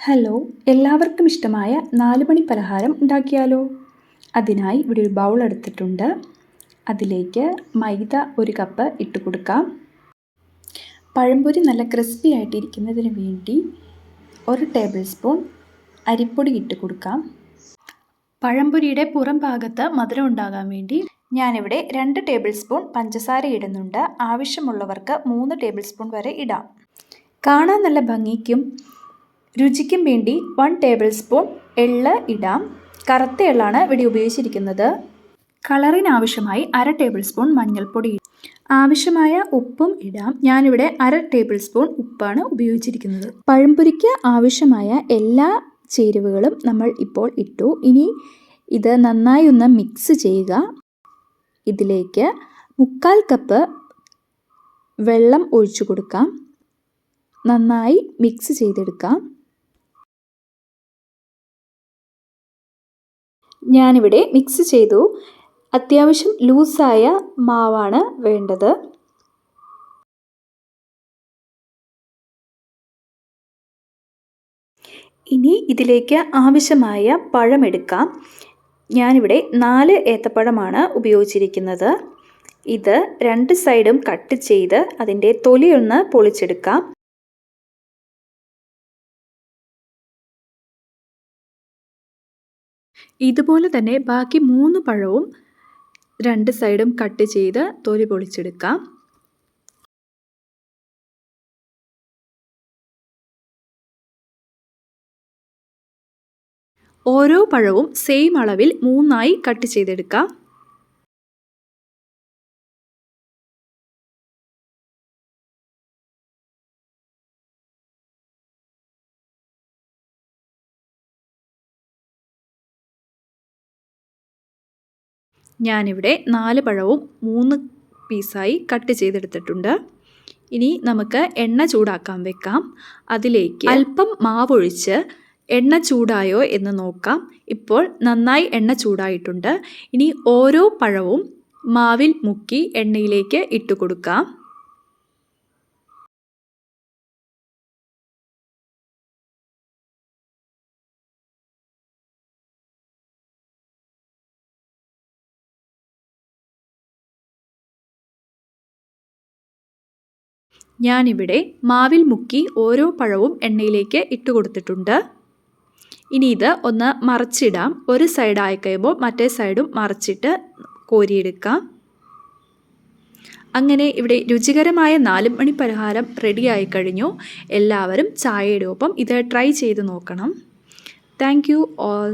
Hello, എല്ലാവർക്കും ഇഷ്ടമായ 4 മണി പലഹാരം ഉണ്ടാക്കിയാലോ? അതിനായി ഇവിടെ ഒരു ബൗൾ എടുത്തിട്ടുണ്ട്. അതിലേക്ക് മൈദ 1 കപ്പ് ഇട്ട് കൊടുക്കാം. പഴംപൊരി നല്ല ക്രിസ്പി ആയിട്ടിരിക്കുന്നതിന് വേണ്ടി 1 ടേബിൾ സ്പൂൺ അരിപ്പൊടി ഇട്ട് കൊടുക്കാം. പഴംപൊരിയുടെ പുറം ഭാഗത്ത് മധുരം ഉണ്ടാകാൻ വേണ്ടി ഞാനിവിടെ 2 ടേബിൾ സ്പൂൺ പഞ്ചസാര ഇടുന്നുണ്ട്. ആവശ്യമുള്ളവർക്ക് 3 ടേബിൾ സ്പൂൺ വരെ ഇടാം. കാണാൻ നല്ല ഭംഗിക്കും രുചിക്കും വേണ്ടി 1 ടേബിൾ സ്പൂൺ എള്ള് ഇടാം. കറുത്ത എള്ളാണ് ഇവിടെ ഉപയോഗിച്ചിരിക്കുന്നത്. കളറിന് ആവശ്യമായി 1/2 ടേബിൾ സ്പൂൺ മഞ്ഞൾപ്പൊടി, ആവശ്യമായ ഉപ്പും ഇടാം. ഞാനിവിടെ 1/2 ടേബിൾ സ്പൂൺ ഉപ്പാണ് ഉപയോഗിച്ചിരിക്കുന്നത്. പഴംപൊരിക്ക് ആവശ്യമായ എല്ലാ ചേരുവകളും നമ്മൾ ഇപ്പോൾ ഇട്ടു. ഇനി ഇത് നന്നായി ഒന്ന് മിക്സ് ചെയ്യുക. ഇതിലേക്ക് 1/4 കപ്പ് വെള്ളം ഒഴിച്ചു കൊടുക്കാം. നന്നായി മിക്സ് ചെയ്തെടുക്കാം. ഞാനിവിടെ മിക്സ് ചെയ്തു. അത്യാവശ്യം ലൂസായ മാവാണ് വേണ്ടത്. ഇനി ഇതിലേക്ക് ആവശ്യമായ പഴം എടുക്കാം. ഞാനിവിടെ 4 ഏത്തപ്പഴമാണ് ഉപയോഗിച്ചിരിക്കുന്നത്. ഇത് 2 സൈഡും കട്ട് ചെയ്ത് അതിൻ്റെ തൊലിയൊന്ന് പൊളിച്ചെടുക്കാം. ഇതുപോലെ തന്നെ ബാക്കി 3 പഴവും 2 സൈഡും കട്ട് ചെയ്ത് തൊലി പൊളിച്ചെടുക്കാം. ഓരോ പഴവും സെയിം അളവിൽ 3 കട്ട് ചെയ്തെടുക്കാം. ഞാനിവിടെ 4 പഴവും 3 പീസായി കട്ട് ചെയ്തെടുത്തിട്ടുണ്ട്. ഇനി നമുക്ക് എണ്ണ ചൂടാക്കാൻ വെക്കാം. അതിലേക്ക് അല്പം മാവൊഴിച്ച് എണ്ണ ചൂടായോ എന്ന് നോക്കാം. ഇപ്പോൾ നന്നായി എണ്ണ ചൂടായിട്ടുണ്ട്. ഇനി ഓരോ പഴവും മാവിൽ മുക്കി എണ്ണയിലേക്ക് ഇട്ട് കൊടുക്കാം. ഞാനിവിടെ മാവിൽ മുക്കി ഓരോ പഴവും എണ്ണയിലേക്ക് ഇട്ട് കൊടുത്തിട്ടുണ്ട്. ഇനി ഇത് ഒന്ന് മറിച്ചിടാം. ഒരു സൈഡായി കഴിയുമ്പോൾ മറ്റേ സൈഡും മറിച്ചിട്ട് കോരിയെടുക്കാം. അങ്ങനെ ഇവിടെ രുചികരമായ 4 മണി പലഹാരം റെഡിയായി കഴിഞ്ഞു. എല്ലാവരും ചായയുടെ ഒപ്പം ഇത് ട്രൈ ചെയ്ത് നോക്കണം. Thank you all.